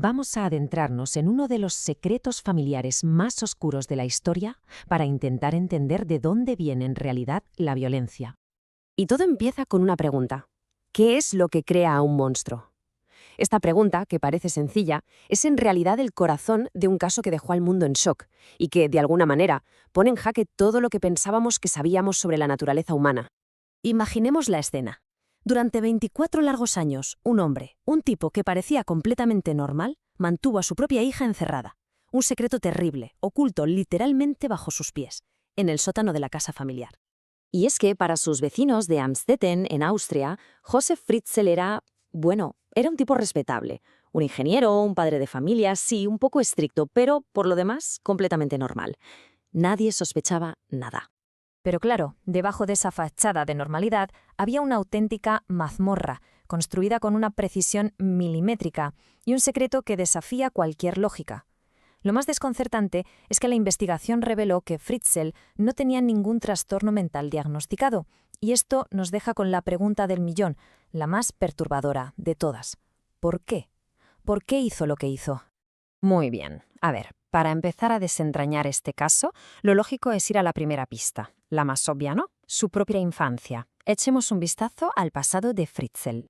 vamos a adentrarnos en uno de los secretos familiares más oscuros de la historia para intentar entender de dónde viene en realidad la violencia. Y todo empieza con una pregunta. ¿Qué es lo que crea a un monstruo? Esta pregunta, que parece sencilla, es en realidad el corazón de un caso que dejó al mundo en shock y que, de alguna manera, pone en jaque todo lo que pensábamos que sabíamos sobre la naturaleza humana. Imaginemos la escena. Durante 24 largos años, un hombre, un tipo que parecía completamente normal, mantuvo a su propia hija encerrada. Un secreto terrible, oculto literalmente bajo sus pies, en el sótano de la casa familiar. Y es que para sus vecinos de Amstetten, en Austria, Josef Fritzl era un tipo respetable. Un ingeniero, un padre de familia, sí, un poco estricto, pero por lo demás, completamente normal. Nadie sospechaba nada. Pero claro, debajo de esa fachada de normalidad había una auténtica mazmorra, construida con una precisión milimétrica y un secreto que desafía cualquier lógica. Lo más desconcertante es que la investigación reveló que Fritzl no tenía ningún trastorno mental diagnosticado, y esto nos deja con la pregunta del millón, la más perturbadora de todas. ¿Por qué? ¿Por qué hizo lo que hizo? Muy bien. A ver, para empezar a desentrañar este caso, lo lógico es ir a la primera pista, la más obvia, ¿no? Su propia infancia. Echemos un vistazo al pasado de Fritzl.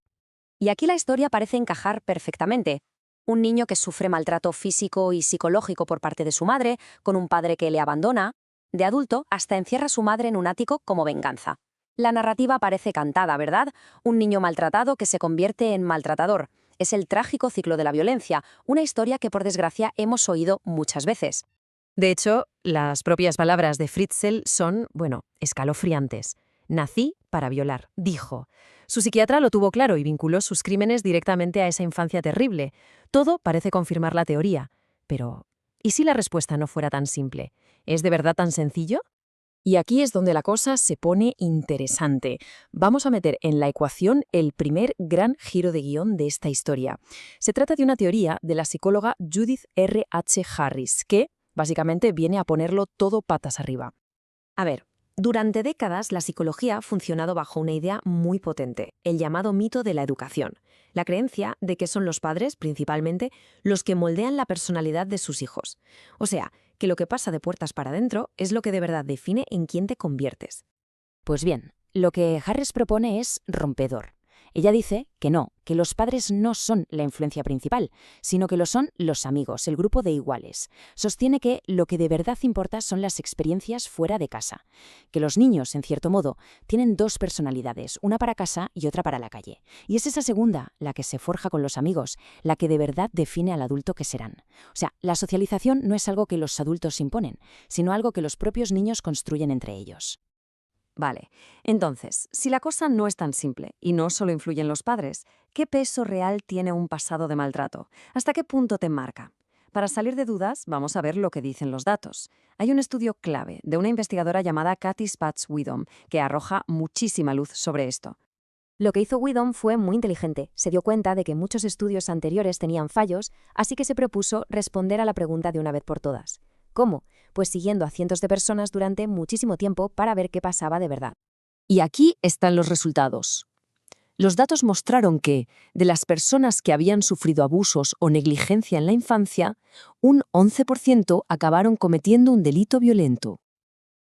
Y aquí la historia parece encajar perfectamente. Un niño que sufre maltrato físico y psicológico por parte de su madre, con un padre que le abandona. De adulto, hasta encierra a su madre en un ático como venganza. La narrativa parece cantada, ¿verdad? Un niño maltratado que se convierte en maltratador. Es el trágico ciclo de la violencia, una historia que por desgracia hemos oído muchas veces. De hecho, las propias palabras de Fritzl son, escalofriantes. Nací para violar, dijo. Su psiquiatra lo tuvo claro y vinculó sus crímenes directamente a esa infancia terrible. Todo parece confirmar la teoría. Pero, ¿y si la respuesta no fuera tan simple? ¿Es de verdad tan sencillo? Y aquí es donde la cosa se pone interesante. Vamos a meter en la ecuación el primer gran giro de guión de esta historia. Se trata de una teoría de la psicóloga Judith R. H. Harris, que básicamente viene a ponerlo todo patas arriba. A ver, durante décadas la psicología ha funcionado bajo una idea muy potente, el llamado mito de la educación. La creencia de que son los padres, principalmente, los que moldean la personalidad de sus hijos. O sea, que lo que pasa de puertas para adentro es lo que de verdad define en quién te conviertes. Pues bien, lo que Harris propone es rompedor. Ella dice que no, que los padres no son la influencia principal, sino que lo son los amigos, el grupo de iguales. Sostiene que lo que de verdad importa son las experiencias fuera de casa. Que los niños, en cierto modo, tienen dos personalidades, una para casa y otra para la calle. Y es esa segunda, la que se forja con los amigos, la que de verdad define al adulto que serán. O sea, la socialización no es algo que los adultos imponen, sino algo que los propios niños construyen entre ellos. Vale, entonces, si la cosa no es tan simple y no solo influyen los padres, ¿qué peso real tiene un pasado de maltrato? ¿Hasta qué punto te marca? Para salir de dudas, vamos a ver lo que dicen los datos. Hay un estudio clave de una investigadora llamada Kathy Spatz-Widom que arroja muchísima luz sobre esto. Lo que hizo Widom fue muy inteligente. Se dio cuenta de que muchos estudios anteriores tenían fallos, así que se propuso responder a la pregunta de una vez por todas. ¿Cómo? Pues siguiendo a cientos de personas durante muchísimo tiempo para ver qué pasaba de verdad. Y aquí están los resultados. Los datos mostraron que, de las personas que habían sufrido abusos o negligencia en la infancia, un 11% acabaron cometiendo un delito violento.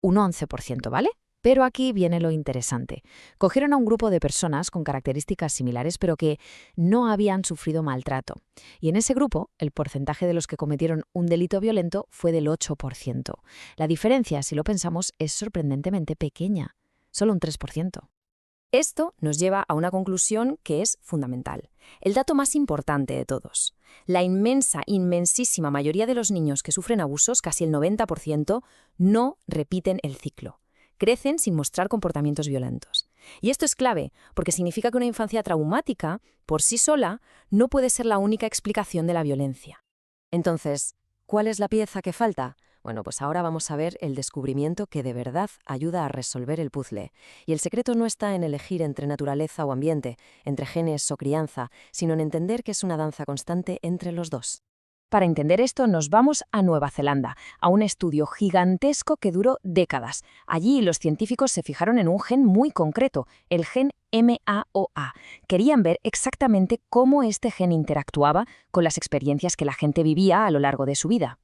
Un 11%, ¿vale? Pero aquí viene lo interesante. Cogieron a un grupo de personas con características similares, pero que no habían sufrido maltrato. Y en ese grupo, el porcentaje de los que cometieron un delito violento fue del 8%. La diferencia, si lo pensamos, es sorprendentemente pequeña. Solo un 3%. Esto nos lleva a una conclusión que es fundamental. El dato más importante de todos. La inmensísima mayoría de los niños que sufren abusos, casi el 90%, no repiten el ciclo. Crecen sin mostrar comportamientos violentos. Y esto es clave, porque significa que una infancia traumática, por sí sola, no puede ser la única explicación de la violencia. Entonces, ¿cuál es la pieza que falta? Bueno, pues ahora vamos a ver el descubrimiento que de verdad ayuda a resolver el puzzle. Y el secreto no está en elegir entre naturaleza o ambiente, entre genes o crianza, sino en entender que es una danza constante entre los dos. Para entender esto nos vamos a Nueva Zelanda, a un estudio gigantesco que duró décadas. Allí los científicos se fijaron en un gen muy concreto, el gen MAOA. Querían ver exactamente cómo este gen interactuaba con las experiencias que la gente vivía a lo largo de su vida.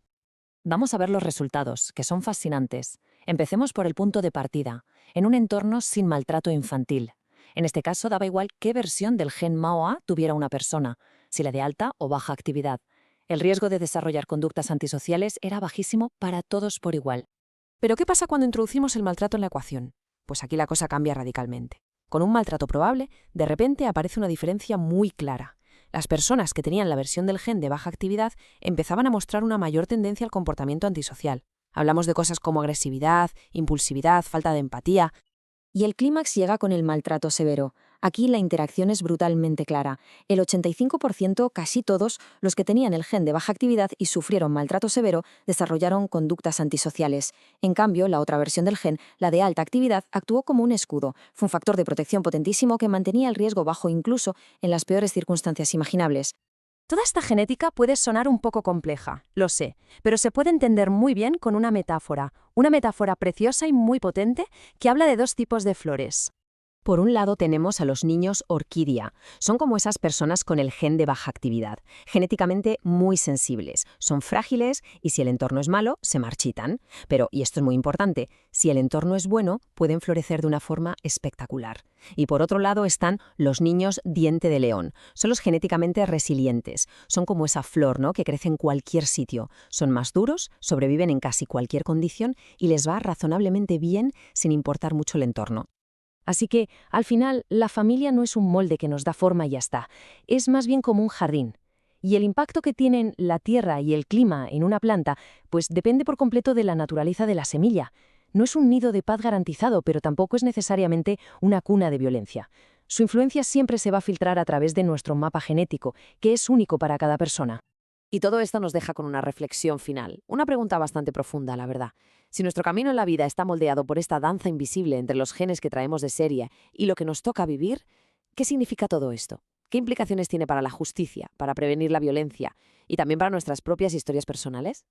Vamos a ver los resultados, que son fascinantes. Empecemos por el punto de partida, en un entorno sin maltrato infantil. En este caso daba igual qué versión del gen MAOA tuviera una persona, si la de alta o baja actividad. El riesgo de desarrollar conductas antisociales era bajísimo para todos por igual. Pero ¿qué pasa cuando introducimos el maltrato en la ecuación? Pues aquí la cosa cambia radicalmente. Con un maltrato probable, de repente aparece una diferencia muy clara. Las personas que tenían la versión del gen de baja actividad empezaban a mostrar una mayor tendencia al comportamiento antisocial. Hablamos de cosas como agresividad, impulsividad, falta de empatía. Y el clímax llega con el maltrato severo. Aquí la interacción es brutalmente clara. El 85%, casi todos, los que tenían el gen de baja actividad y sufrieron maltrato severo, desarrollaron conductas antisociales. En cambio, la otra versión del gen, la de alta actividad, actuó como un escudo. Fue un factor de protección potentísimo que mantenía el riesgo bajo incluso en las peores circunstancias imaginables. Toda esta genética puede sonar un poco compleja, lo sé, pero se puede entender muy bien con una metáfora preciosa y muy potente que habla de dos tipos de flores. Por un lado tenemos a los niños orquídea. Son como esas personas con el gen de baja actividad, genéticamente muy sensibles. Son frágiles y si el entorno es malo, se marchitan. Pero, y esto es muy importante, si el entorno es bueno, pueden florecer de una forma espectacular. Y por otro lado están los niños diente de león. Son los genéticamente resilientes. Son como esa flor, ¿no?, que crece en cualquier sitio. Son más duros, sobreviven en casi cualquier condición y les va razonablemente bien sin importar mucho el entorno. Así que, al final, la familia no es un molde que nos da forma y ya está. Es más bien como un jardín. Y el impacto que tienen la tierra y el clima en una planta, pues depende por completo de la naturaleza de la semilla. No es un nido de paz garantizado, pero tampoco es necesariamente una cuna de violencia. Su influencia siempre se va a filtrar a través de nuestro mapa genético, que es único para cada persona. Y todo esto nos deja con una reflexión final, una pregunta bastante profunda, la verdad. Si nuestro camino en la vida está moldeado por esta danza invisible entre los genes que traemos de serie y lo que nos toca vivir, ¿qué significa todo esto? ¿Qué implicaciones tiene para la justicia, para prevenir la violencia y también para nuestras propias historias personales?